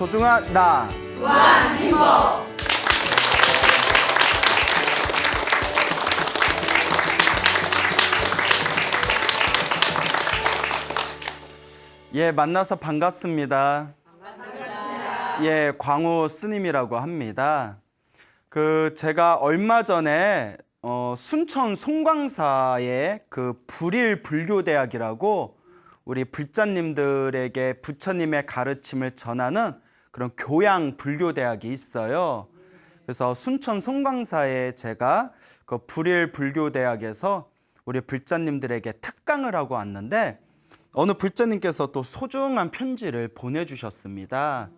소중한 나 무한 행복. 예, 만나서 반갑습니다. 예, 광우 스님이라고 합니다. 제가 얼마 전에 순천 송광사의 불일 불교대학이라고 우리 불자님들에게 부처님의 가르침을 전하는 그런 교양 불교대학이 있어요. 그래서 순천 송광사에 제가 그 불일 불교대학에서 우리 불자님들에게 특강을 하고 왔는데 어느 불자님께서 또 소중한 편지를 보내주셨습니다.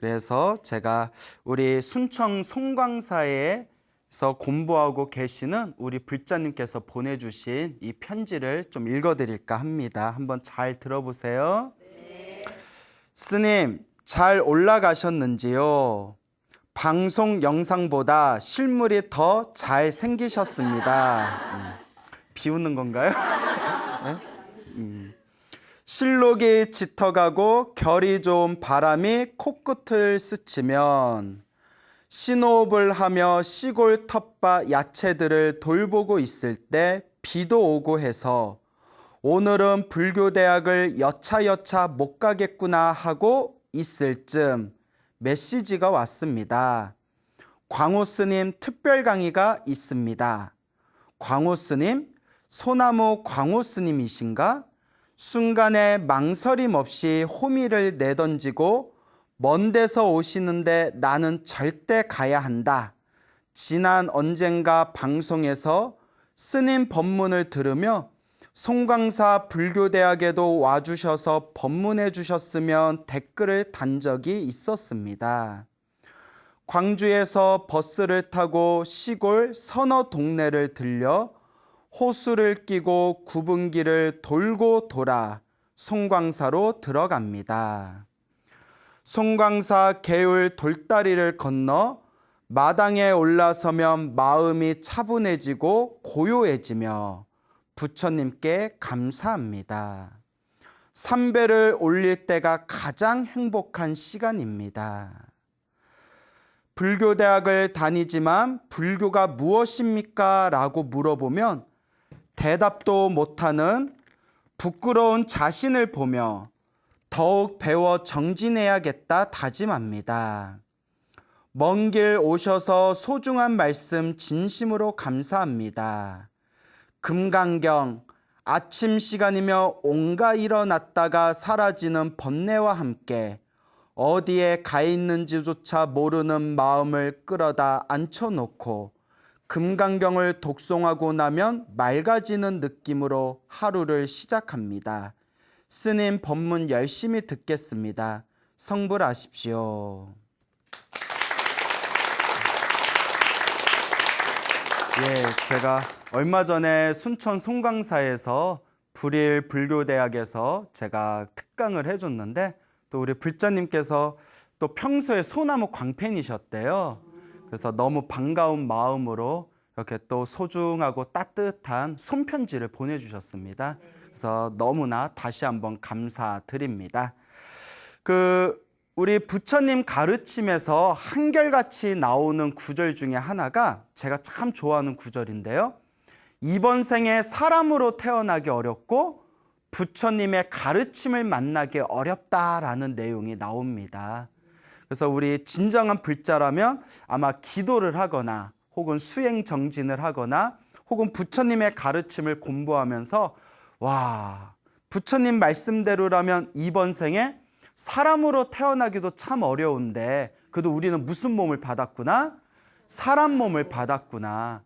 그래서 제가 우리 순천 송광사에서 공부하고 계시는 우리 불자님께서 보내주신 이 편지를 좀 읽어드릴까 합니다. 한번 잘 들어보세요. 네. 스님, 잘 올라가셨는지요? 방송 영상보다 실물이 더 잘 생기셨습니다. 비웃는 건가요? 네? 실록이 짙어가고 결이 좋은 바람이 코끝을 스치면 신호흡을 하며 시골 텃밭 야채들을 돌보고 있을 때 비도 오고 해서 오늘은 불교대학을 여차여차 못 가겠구나 하고 있을 즈음 메시지가 왔습니다. 광우 스님 특별 강의가 있습니다. 광우 스님, 소나무 광우 스님이신가? 순간에 망설임 없이 호미를 내던지고 먼 데서 오시는데 나는 절대 가야 한다. 지난 언젠가 방송에서 스님 법문을 들으며 송광사 불교대학에도 와주셔서 법문해 주셨으면 댓글을 단 적이 있었습니다. 광주에서 버스를 타고 시골 서너 동네를 들려 호수를 끼고 구분기를 돌고 돌아 송광사로 들어갑니다. 송광사 개울 돌다리를 건너 마당에 올라서면 마음이 차분해지고 고요해지며 부처님께 감사합니다. 삼배를 올릴 때가 가장 행복한 시간입니다. 불교대학을 다니지만 불교가 무엇입니까? 라고 물어보면 대답도 못하는 부끄러운 자신을 보며 더욱 배워 정진해야겠다 다짐합니다. 먼 길 오셔서 소중한 말씀 진심으로 감사합니다. 금강경 아침 시간이며 온가 일어났다가 사라지는 번뇌와 함께 어디에 가 있는지조차 모르는 마음을 끌어다 앉혀놓고 금강경을 독송하고 나면 맑아지는 느낌으로 하루를 시작합니다. 스님 법문 열심히 듣겠습니다. 성불하십시오. 예, 제가 얼마 전에 순천 송광사에서 불일 불교대학에서 제가 특강을 해줬는데 또 우리 불자님께서 또 평소에 소나무 광팬이셨대요. 그래서 너무 반가운 마음으로 이렇게 또 소중하고 따뜻한 손편지를 보내주셨습니다. 그래서 너무나 다시 한번 감사드립니다. 우리 부처님 가르침에서 한결같이 나오는 구절 중에 하나가 제가 참 좋아하는 구절인데요. 이번 생에 사람으로 태어나기 어렵고 부처님의 가르침을 만나기 어렵다라는 내용이 나옵니다. 그래서 우리 진정한 불자라면 아마 기도를 하거나 혹은 수행 정진을 하거나 혹은 부처님의 가르침을 공부하면서 와, 부처님 말씀대로라면 이번 생에 사람으로 태어나기도 참 어려운데 그래도 우리는 무슨 몸을 받았구나? 사람 몸을 받았구나.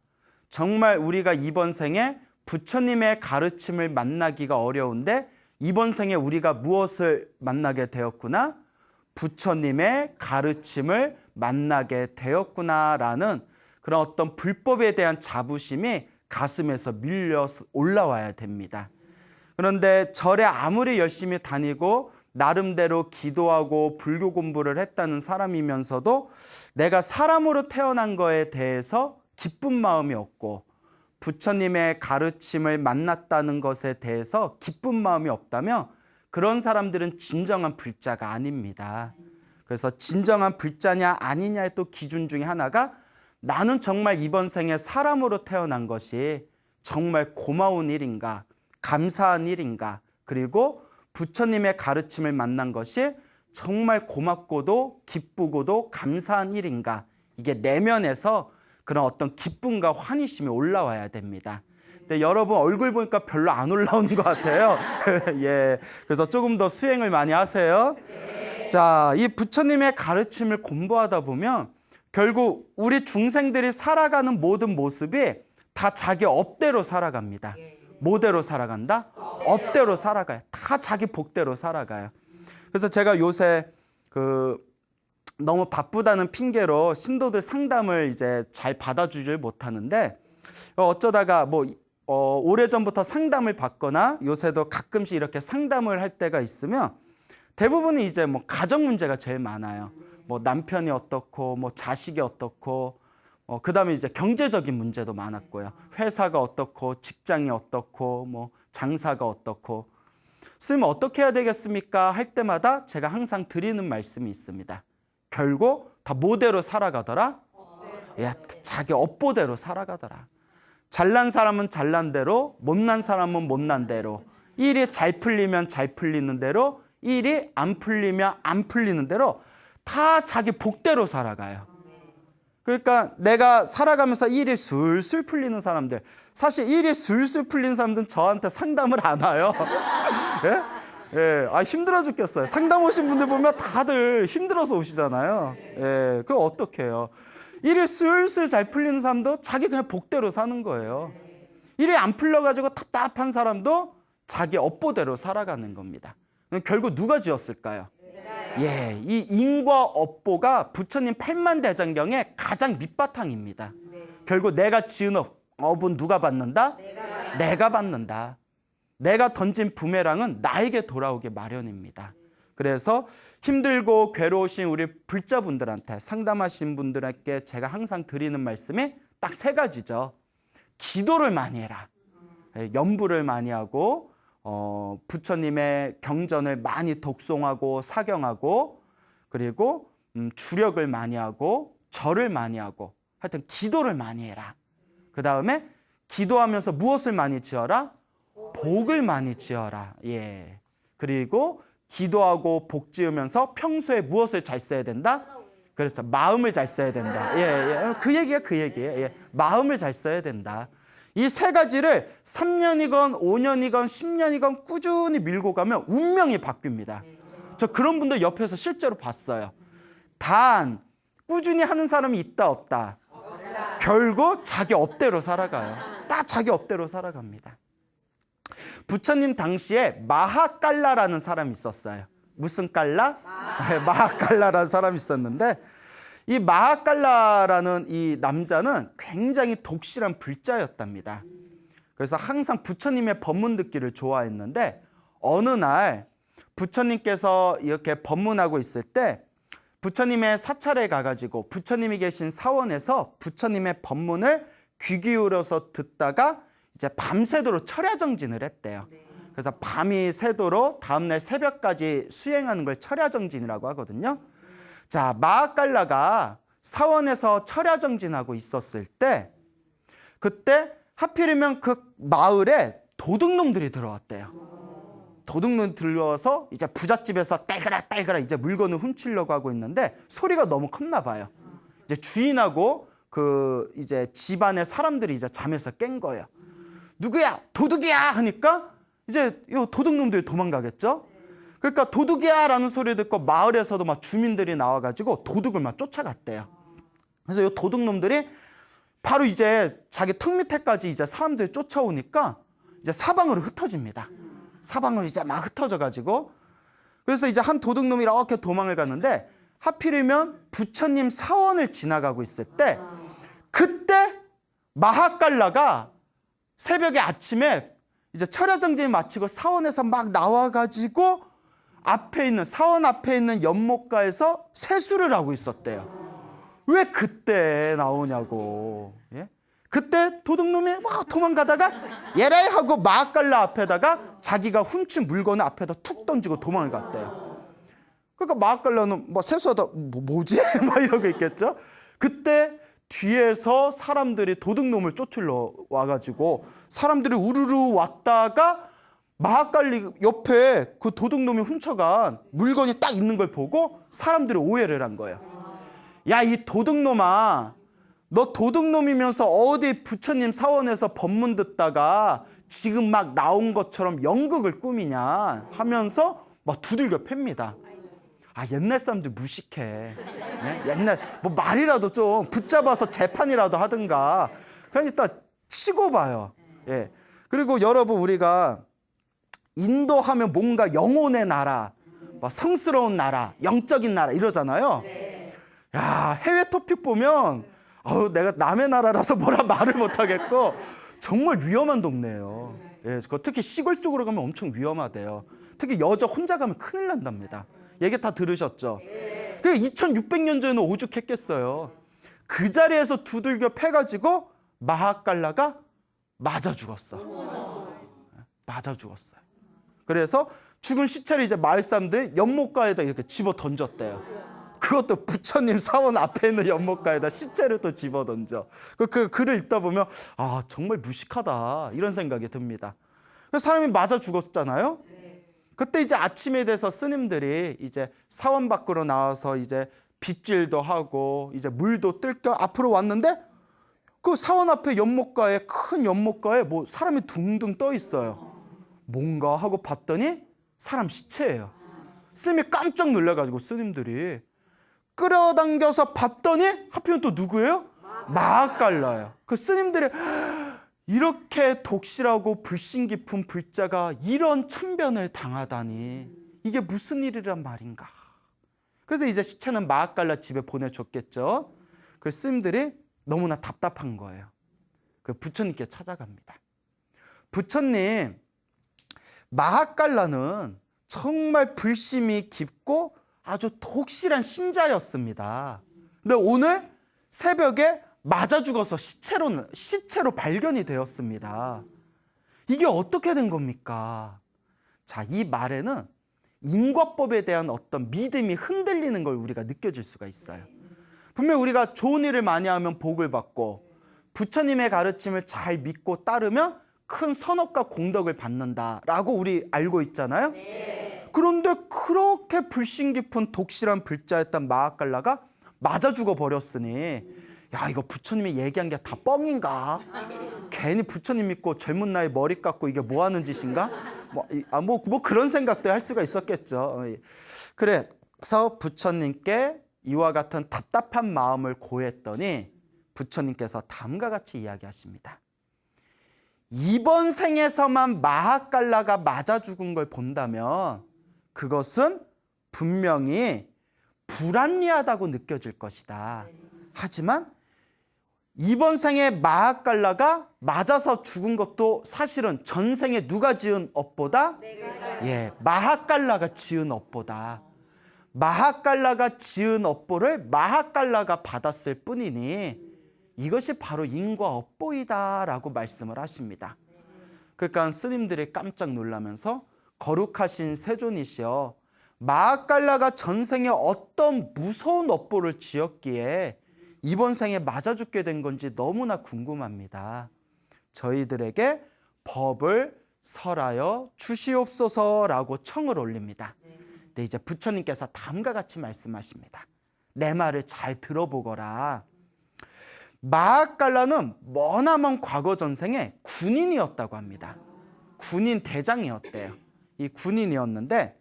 정말 우리가 이번 생에 부처님의 가르침을 만나기가 어려운데 이번 생에 우리가 무엇을 만나게 되었구나? 부처님의 가르침을 만나게 되었구나라는 그런 어떤 불법에 대한 자부심이 가슴에서 밀려 올라와야 됩니다. 그런데 절에 아무리 열심히 다니고 나름대로 기도하고 불교 공부를 했다는 사람이면서도 내가 사람으로 태어난 거에 대해서 기쁜 마음이 없고 부처님의 가르침을 만났다는 것에 대해서 기쁜 마음이 없다면 그런 사람들은 진정한 불자가 아닙니다. 그래서 진정한 불자냐 아니냐의 또 기준 중에 하나가 나는 정말 이번 생에 사람으로 태어난 것이 정말 고마운 일인가, 감사한 일인가, 그리고 부처님의 가르침을 만난 것이 정말 고맙고도 기쁘고도 감사한 일인가, 이게 내면에서 그런 어떤 기쁨과 환희심이 올라와야 됩니다. 근데 여러분 얼굴 보니까 별로 안 올라오는 것 같아요. 예, 그래서 조금 더 수행을 많이 하세요. 자, 이 부처님의 가르침을 공부하다 보면 결국 우리 중생들이 살아가는 모든 모습이 다 자기 업대로 살아갑니다. 뭐대로 살아간다? 업대로 살아가요. 다 자기 복대로 살아가요. 그래서 제가 요새 너무 바쁘다는 핑계로 신도들 상담을 이제 잘 받아주질 못하는데 어쩌다가 오래전부터 상담을 받거나 요새도 가끔씩 이렇게 상담을 할 때가 있으면 대부분이 이제 가정 문제가 제일 많아요. 남편이 어떻고 자식이 어떻고 그다음에 이제 경제적인 문제도 많았고요. 회사가 어떻고 직장이 어떻고 장사가 어떻고 쓰면 어떻게 해야 되겠습니까? 할 때마다 제가 항상 드리는 말씀이 있습니다. 결국 다 뭐대로 살아가더라? 야, 자기 업보대로 살아가더라. 잘난 사람은 잘난 대로, 못난 사람은 못난 대로, 일이 잘 풀리면 잘 풀리는 대로, 일이 안 풀리면 안 풀리는 대로 다 자기 복대로 살아가요. 그러니까 내가 살아가면서 일이 술술 풀리는 사람들, 사실 일이 술술 풀리는 사람들은 저한테 상담을 안 와요. 예? 예, 힘들어 죽겠어요. 상담 오신 분들 보면 다들 힘들어서 오시잖아요. 예, 그거 어떻게 해요? 일이 술술 잘 풀리는 사람도 자기 그냥 복대로 사는 거예요. 일이 안 풀려가지고 답답한 사람도 자기 업보대로 살아가는 겁니다. 결국 누가 지었을까요? 예, 이 인과 업보가 부처님 팔만대장경의 가장 밑바탕입니다. 결국 내가 지은 업은 누가 받는다? 내가 받는다. 내가 던진 부메랑은 나에게 돌아오기 마련입니다. 그래서 힘들고 괴로우신 우리 불자분들한테 상담하신 분들에게 제가 항상 드리는 말씀이 딱 세 가지죠. 기도를 많이 해라. 염불을 많이 하고 부처님의 경전을 많이 독송하고 사경하고 그리고 주력을 많이 하고 절을 많이 하고 하여튼 기도를 많이 해라. 그 다음에 기도하면서 무엇을 많이 지어라? 복을 많이 지어라. 예. 그리고 기도하고 복 지으면서 평소에 무엇을 잘 써야 된다? 그렇죠. 마음을 잘 써야 된다. 예. 그 얘기예요. 예. 마음을 잘 써야 된다. 이 세 가지를 3년이건 5년이건 10년이건 꾸준히 밀고 가면 운명이 바뀝니다. 저 그런 분들 옆에서 실제로 봤어요. 단 꾸준히 하는 사람이 있다 없다. 결국 자기 업대로 살아가요. 딱 자기 업대로 살아갑니다. 부처님 당시에 마하깔라라는 사람이 있었어요. 무슨 깔라? 마하깔라라는 사람이 있었는데 이 마하깔라라는 이 남자는 굉장히 독실한 불자였답니다. 그래서 항상 부처님의 법문 듣기를 좋아했는데 어느 날 부처님께서 이렇게 법문하고 있을 때 부처님의 사찰에 가가지고 부처님이 계신 사원에서 부처님의 법문을 귀 기울여서 듣다가 이제 밤새도록 철야정진을 했대요. 그래서 밤이 새도록 다음날 새벽까지 수행하는 걸 철야정진이라고 하거든요. 자, 마하깔라가 사원에서 철야정진하고 있었을 때 그때 하필이면 그 마을에 도둑놈들이 들어왔대요. 도둑놈 들어와서 이제 부잣집에서 딸그락 이제 물건을 훔치려고 하고 있는데 소리가 너무 컸나 봐요. 이제 주인하고 그 이제 집안의 사람들이 이제 잠에서 깬 거예요. 누구야? 도둑이야! 하니까 이제 이 도둑놈들이 도망가겠죠? 그러니까 도둑이야! 라는 소리를 듣고 마을에서도 막 주민들이 나와가지고 도둑을 막 쫓아갔대요. 그래서 이 도둑놈들이 바로 이제 자기 턱 밑에까지 이제 사람들이 쫓아오니까 이제 사방으로 흩어집니다. 사방으로 이제 막 흩어져가지고 그래서 이제 한 도둑놈이 이렇게 도망을 갔는데 하필이면 부처님 사원을 지나가고 있을 때 그때 마하깔라가 새벽에 아침에 이제 철야정진 마치고 사원에서 막 나와가지고 사원 앞에 있는 연못가에서 세수를 하고 있었대요. 왜 그때 나오냐고. 예? 그때 도둑놈이 막 도망가다가 예라이 하고 마하깔라 앞에다가 자기가 훔친 물건을 앞에다 툭 던지고 도망을 갔대요. 그러니까 마앗갈라는 막 세수하다 뭐지? 막 이러고 있겠죠. 그때 뒤에서 사람들이 도둑놈을 쫓으러 와가지고 사람들이 우르르 왔다가 마앗갈리 옆에 그 도둑놈이 훔쳐간 물건이 딱 있는 걸 보고 사람들이 오해를 한 거예요. 야, 이 도둑놈아, 너 도둑놈이면서 어디 부처님 사원에서 법문 듣다가 지금 막 나온 것처럼 연극을 꾸미냐 하면서 막 두들겨 팹니다. 아, 옛날 사람들 무식해. 네? 옛날 뭐 말이라도 좀 붙잡아서 재판이라도 하든가 그냥 일단 치고 봐요. 예. 그리고 여러분, 우리가 인도하면 뭔가 영혼의 나라, 막 성스러운 나라, 영적인 나라 이러잖아요. 야, 해외 토픽 보면 내가 남의 나라라서 뭐라 말을 못하겠고 정말 위험한 동네예요. 예, 특히 시골 쪽으로 가면 엄청 위험하대요. 특히 여자 혼자 가면 큰일 난답니다. 얘기 다 들으셨죠? 그 2600년 전에는 오죽했겠어요. 그 자리에서 두들겨 패가지고 마앗갈라가 맞아 죽었어. 맞아 죽었어요. 그래서 죽은 시체를 이제 마을 사람들이 연못가에다 이렇게 집어 던졌대요. 그것도 부처님 사원 앞에 있는 연못가에다 시체를 또 집어 던져. 그 글을 읽다 보면 아, 정말 무식하다 이런 생각이 듭니다. 사람이 맞아 죽었잖아요. 그때 이제 아침에 돼서 스님들이 이제 사원 밖으로 나와서 이제 빗질도 하고 이제 물도 뜰 겸 앞으로 왔는데 그 사원 앞에 연못가에, 큰 연못가에 뭐 사람이 둥둥 떠 있어요. 뭔가 하고 봤더니 사람 시체예요. 스님이 깜짝 놀라가지고 스님들이 끌어당겨서 봤더니 하필이면 또 누구예요? 마앗갈라예요. 그 스님들이 이렇게 독실하고 불신 깊은 불자가 이런 참변을 당하다니 이게 무슨 일이란 말인가. 그래서 이제 시체는 마앗갈라 집에 보내줬겠죠. 그 스님들이 너무나 답답한 거예요. 그 부처님께 찾아갑니다. 부처님, 마앗갈라는 정말 불심이 깊고 아주 독실한 신자였습니다. 근데 오늘 새벽에 맞아 죽어서 시체로 발견이 되었습니다. 이게 어떻게 된 겁니까? 자, 이 말에는 인과법에 대한 어떤 믿음이 흔들리는 걸 우리가 느껴질 수가 있어요. 분명 우리가 좋은 일을 많이 하면 복을 받고 부처님의 가르침을 잘 믿고 따르면 큰 선업과 공덕을 받는다라고 우리 알고 있잖아요. 그런데 그렇게 불신 깊은 독실한 불자였던 마앗갈라가 맞아 죽어 버렸으니 야, 이거 부처님이 얘기한 게 다 뻥인가? 괜히 부처님 믿고 젊은 나이에 머리 깎고 이게 뭐 하는 짓인가? 뭐 그런 생각도 할 수가 있었겠죠. 그래서 부처님께 이와 같은 답답한 마음을 고했더니 부처님께서 다음과 같이 이야기하십니다. 이번 생에서만 마앗갈라가 맞아 죽은 걸 본다면 그것은 분명히 불합리하다고 느껴질 것이다. 하지만 이번 생에 마앗갈라가 맞아서 죽은 것도 사실은 전생에 누가 지은 업보다 마앗갈라가 지은 업보다 마앗갈라가 지은 업보를 마앗갈라가 받았을 뿐이니 이것이 바로 인과 업보이다라고 말씀을 하십니다. 그러니까 스님들이 깜짝 놀라면서 거룩하신 세존이시여, 마앗갈라가 전생에 어떤 무서운 업보를 지었기에 이번 생에 맞아 죽게 된 건지 너무나 궁금합니다. 저희들에게 법을 설하여 주시옵소서라고 청을 올립니다. 근데 이제 부처님께서 다음과 같이 말씀하십니다. 내 말을 잘 들어보거라. 마앗갈라는 머나먼 과거 전생에 군인이었다고 합니다. 군인 대장이었대요. 이 군인이었는데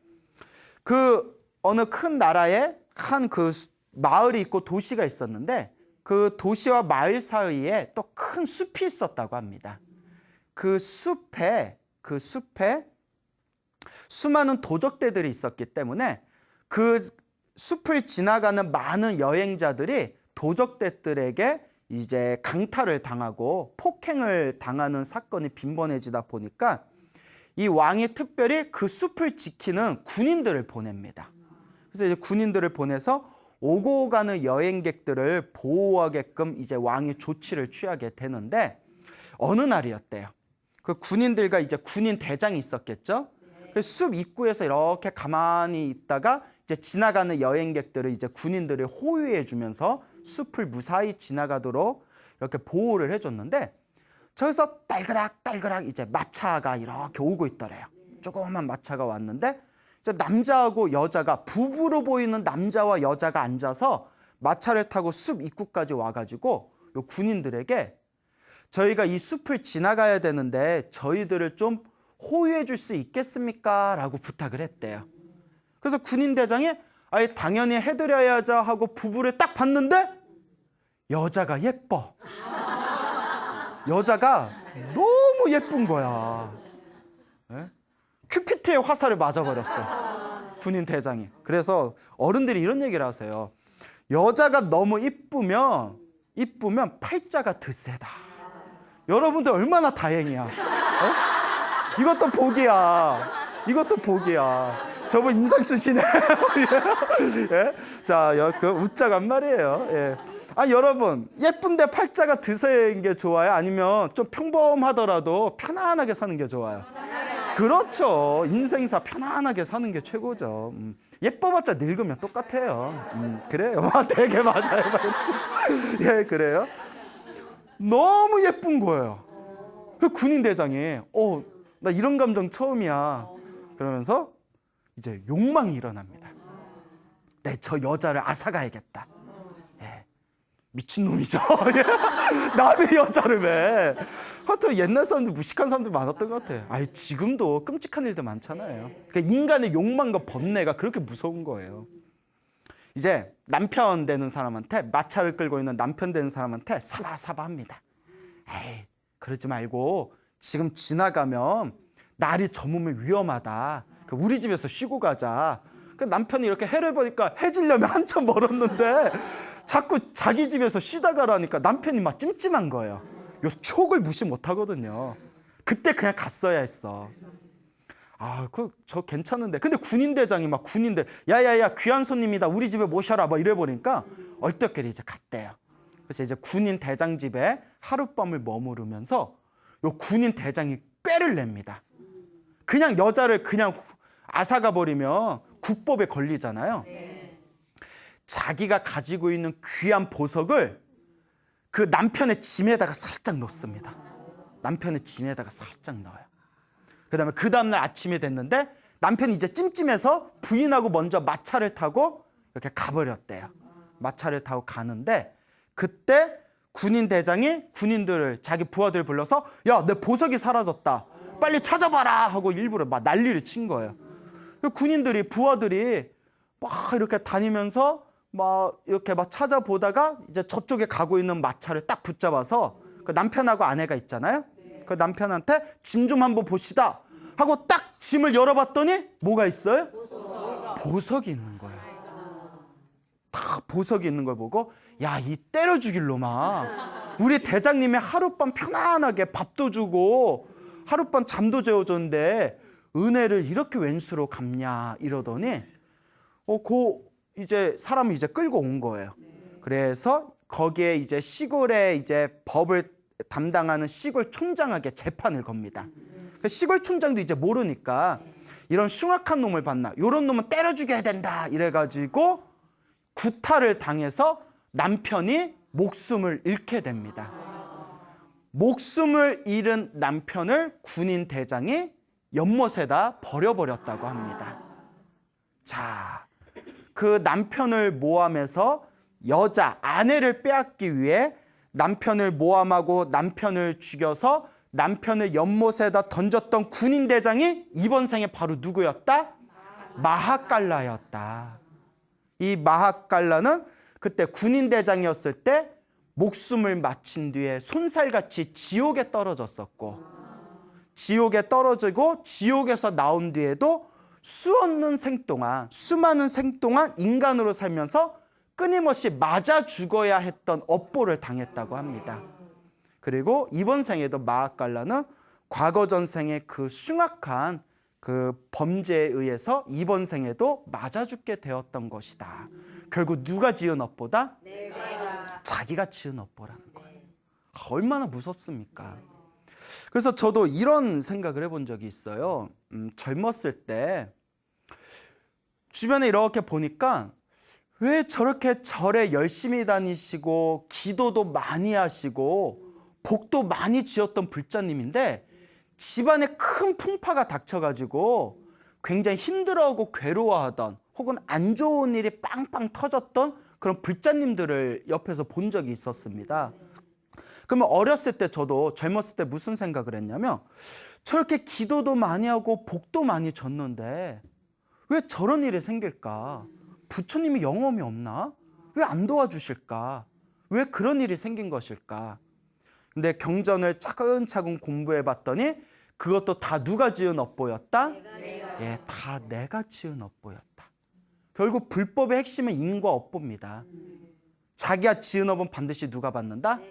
그 어느 큰 나라에 한 그 마을이 있고 도시가 있었는데 그 도시와 마을 사이에 또 큰 숲이 있었다고 합니다. 그 숲에 수많은 도적대들이 있었기 때문에 그 숲을 지나가는 많은 여행자들이 도적대들에게 이제 강탈을 당하고 폭행을 당하는 사건이 빈번해지다 보니까 이 왕이 특별히 그 숲을 지키는 군인들을 보냅니다. 그래서 이제 군인들을 보내서 오고 가는 여행객들을 보호하게끔 이제 왕이 조치를 취하게 되는데 어느 날이었대요. 그 군인들과 이제 군인 대장이 있었겠죠. 그 숲 입구에서 이렇게 가만히 있다가 이제 지나가는 여행객들을 이제 군인들이 호위해 주면서 숲을 무사히 지나가도록 이렇게 보호를 해줬는데 저기서 딸그락 이제 마차가 이렇게 오고 있더래요. 조그만 마차가 왔는데 이제 남자하고 여자가 부부로 보이는 남자와 여자가 앉아서 마차를 타고 숲 입구까지 와가지고 요 군인들에게 저희가 이 숲을 지나가야 되는데 저희들을 좀 호위해 줄 수 있겠습니까? 라고 부탁을 했대요. 그래서 군인 대장이 아예 당연히 해드려야죠 하고 부부를 딱 봤는데 여자가 예뻐. 여자가 너무 예쁜 거야. 네? 큐피트의 화살을 맞아버렸어. 군인 대장이. 그래서 어른들이 이런 얘기를 하세요. 여자가 너무 이쁘면 팔자가 드세다. 여러분들 얼마나 다행이야. 어? 이것도 복이야. 이것도 복이야. 저분 인상 쓰시네. 예? 자, 그 웃자간 말이에요. 예. 아, 여러분 예쁜데 팔자가 드세인 게 좋아요? 아니면 좀 평범하더라도 편안하게 사는 게 좋아요? 그렇죠. 인생사 편안하게 사는 게 최고죠. 예뻐봤자 늙으면 똑같아요. 그래요. 되게 맞아요. 예, 그래요. 너무 예쁜 거예요. 그 군인 대장이 나 이런 감정 처음이야. 그러면서 이제 욕망이 일어납니다. 저 여자를 앗아가야겠다. 예. 미친놈이죠. 남의 여자를 왜. 하여튼 옛날 사람들 무식한 사람들 많았던 것 같아요. 아니, 지금도 끔찍한 일들 많잖아요. 그러니까 인간의 욕망과 번뇌가 그렇게 무서운 거예요. 이제 남편 되는 사람한테, 마차를 끌고 있는 남편 되는 사람한테 사바사바합니다. 에이, 그러지 말고 지금 지나가면 날이 저물면 위험하다. 우리 집에서 쉬고 가자. 그 남편이 이렇게 해를 보니까 해지려면 한참 멀었는데 자꾸 자기 집에서 쉬다 가라니까 남편이 막 찜찜한 거예요. 요 촉을 무시 못 하거든요. 그때 그냥 갔어야 했어. 아, 저 괜찮은데. 근데 군인 대장이 막 군인들, 야야야, 귀한 손님이다. 우리 집에 모셔라. 막 이래 버리니까 얼떨결에 이제 갔대요. 그래서 이제 군인 대장 집에 하룻밤을 머무르면서 요 군인 대장이 꾀를 냅니다. 그냥 여자를 그냥 앗아가 버리면 국법에 걸리잖아요. 자기가 가지고 있는 귀한 보석을 그 남편의 짐에다가 살짝 넣습니다. 남편의 짐에다가 살짝 넣어요. 그다음에 그 다음날 아침이 됐는데 남편이 이제 찜찜해서 부인하고 먼저 마차를 타고 이렇게 가버렸대요. 마차를 타고 가는데 그때 군인 대장이 군인들을, 자기 부하들을 불러서 야, 내 보석이 사라졌다. 빨리 찾아봐라 하고 일부러 막 난리를 친 거예요. 군인들이, 부하들이 막 이렇게 다니면서 막 이렇게 막 찾아보다가 이제 저쪽에 가고 있는 마차를 딱 붙잡아서 그 남편하고 아내가 있잖아요. 그 남편한테 짐 좀 한번 보시다 하고 딱 짐을 열어봤더니 뭐가 있어요? 보석이 있는 거예요. 다 보석이 있는 걸 보고 야, 이 때려 죽일 놈아. 우리 대장님이 하룻밤 편안하게 밥도 주고 하룻밤 잠도 재워줬는데 은혜를 이렇게 왼수로 갚냐 이러더니 이제 사람을 이제 끌고 온 거예요. 그래서 거기에 이제 시골에 이제 법을 담당하는 시골 촌장에게 재판을 겁니다. 시골 촌장도 이제 모르니까 이런 흉악한 놈을 봤나, 이런 놈은 때려 죽여야 된다 이래가지고 구타를 당해서 남편이 목숨을 잃게 됩니다. 목숨을 잃은 남편을 군인 대장이 연못에다 버려버렸다고 합니다. 자, 그 남편을 모함해서 여자, 아내를 빼앗기 위해 남편을 모함하고 남편을 죽여서 남편을 연못에다 던졌던 군인 대장이 이번 생에 바로 누구였다? 마하깔라였다. 이 마하깔라는 그때 군인 대장이었을 때 목숨을 마친 뒤에 손살같이 지옥에 떨어졌었고, 지옥에 떨어지고 지옥에서 나온 뒤에도 수많은 생 동안 인간으로 살면서 끊임없이 맞아 죽어야 했던 업보를 당했다고 합니다. 그리고 이번 생에도 마하깔라는 과거 전생의 그 흉악한 그 범죄에 의해서 이번 생에도 맞아 죽게 되었던 것이다. 결국 누가 지은 업보다? 자기가 지은 업보라는 거예요. 얼마나 무섭습니까? 그래서 저도 이런 생각을 해본 적이 있어요. 젊었을 때 주변에 이렇게 보니까 왜 저렇게 절에 열심히 다니시고 기도도 많이 하시고 복도 많이 지었던 불자님인데 집안에 큰 풍파가 닥쳐가지고 굉장히 힘들어하고 괴로워하던 혹은 안 좋은 일이 빵빵 터졌던 그런 불자님들을 옆에서 본 적이 있었습니다. 그러면 어렸을 때 저도 젊었을 때 무슨 생각을 했냐면 저렇게 기도도 많이 하고 복도 많이 졌는데 왜 저런 일이 생길까? 부처님이 영험이 없나? 왜 안 도와주실까? 왜 그런 일이 생긴 것일까? 근데 경전을 차근차근 공부해 봤더니 그것도 다 누가 지은 업보였다? 예, 다 내가 지은 업보였다. 결국 불법의 핵심은 인과 업보입니다. 자기가 지은 업은 반드시 누가 받는다?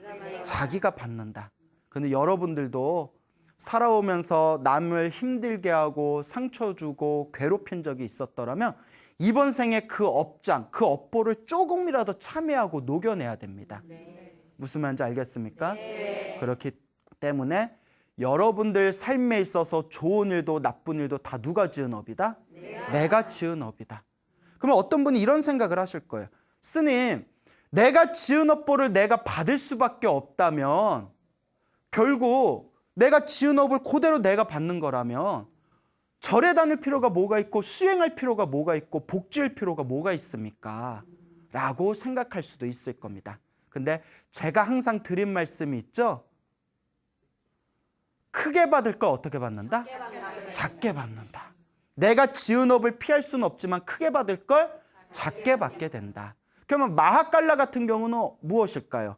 자기가 받는다. 근데 여러분들도 살아오면서 남을 힘들게 하고 상처 주고 괴롭힌 적이 있었더라면 이번 생에 그 업장, 그 업보를 조금이라도 참여하고 녹여내야 됩니다. 무슨 말인지 알겠습니까? 그렇기 때문에 여러분들 삶에 있어서 좋은 일도 나쁜 일도 다 누가 지은 업이다? 내가 지은 업이다. 그러면 어떤 분이 이런 생각을 하실 거예요. 스님, 내가 지은 업보를 내가 받을 수밖에 없다면 결국 내가 지은 업을 그대로 내가 받는 거라면 절에 다닐 필요가 뭐가 있고 수행할 필요가 뭐가 있고 복지할 필요가 뭐가 있습니까? 라고 생각할 수도 있을 겁니다. 근데 제가 항상 드린 말씀이 있죠? 크게 받을 걸 어떻게 받는다? 작게 받는다. 내가 지은 업을 피할 수는 없지만 크게 받을 걸 작게 받게 된다. 그러면 마하깔라 같은 경우는 무엇일까요?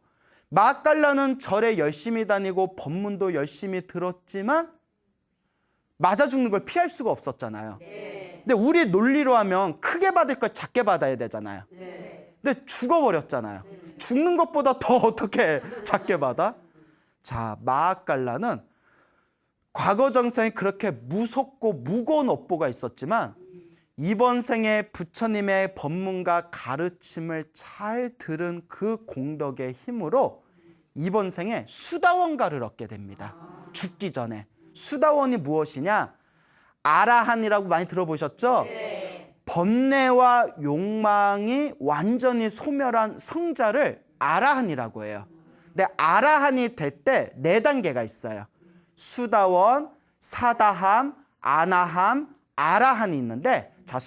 마하깔라는 절에 열심히 다니고 법문도 열심히 들었지만 맞아 죽는 걸 피할 수가 없었잖아요. 근데 우리 논리로 하면 크게 받을 걸 작게 받아야 되잖아요. 근데 죽어버렸잖아요. 죽는 것보다 더 어떻게 작게 받아? 자, 마하깔라는 과거 정생에 그렇게 무섭고 무거운 업보가 있었지만 이번 생에 부처님의 법문과 가르침을 잘 들은 그 공덕의 힘으로 이번 생에 수다원가를 얻게 됩니다. 죽기 전에. 수다원이 무엇이냐? 아라한이라고 많이 들어보셨죠? 번뇌와 욕망이 완전히 소멸한 성자를 아라한이라고 해요. 근데 아라한이 될 때 4단계가 있어요. 수다원, 사다함, 아나함, 아라한이 있는데 자,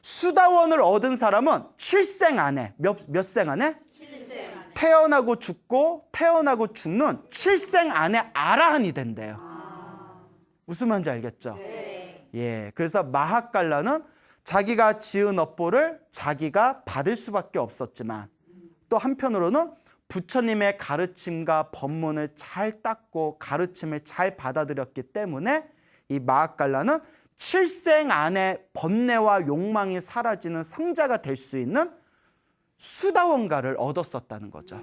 수다원을 얻은 사람은 7생 안에 몇 생 안에? 7생. 태어나고 죽고 태어나고 죽는 7생 안에 아라한이 된대요. 무슨 말인지 알겠죠? 예, 그래서 마하깔라는 자기가 지은 업보를 자기가 받을 수밖에 없었지만 또 한편으로는 부처님의 가르침과 법문을 잘 닦고 가르침을 잘 받아들였기 때문에 이 마하깔라는 7생 안에 번뇌와 욕망이 사라지는 성자가 될 수 있는 수다원가를 얻었었다는 거죠.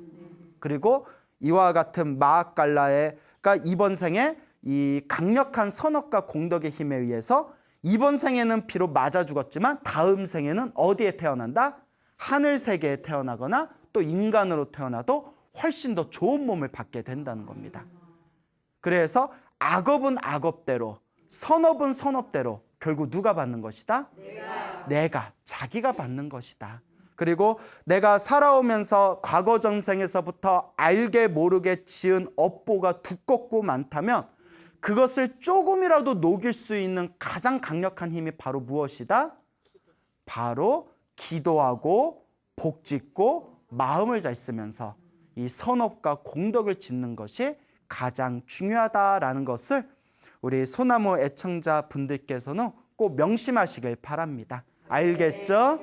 그리고 이와 같은 마하깔라가 이번 생에 이 강력한 선업과 공덕의 힘에 의해서 이번 생에는 비록 맞아 죽었지만 다음 생에는 어디에 태어난다? 하늘 세계에 태어나거나 또 인간으로 태어나도 훨씬 더 좋은 몸을 받게 된다는 겁니다. 그래서 악업은 악업대로, 선업은 선업대로 결국 누가 받는 것이다? 내가, 자기가 받는 것이다. 그리고 내가 살아오면서 과거 전생에서부터 알게 모르게 지은 업보가 두껍고 많다면 그것을 조금이라도 녹일 수 있는 가장 강력한 힘이 바로 무엇이다? 바로 기도하고 복 짓고 마음을 잘 쓰면서 이 선업과 공덕을 짓는 것이 가장 중요하다라는 것을 우리 소나무 애청자 분들께서는 꼭 명심하시길 바랍니다. 알겠죠?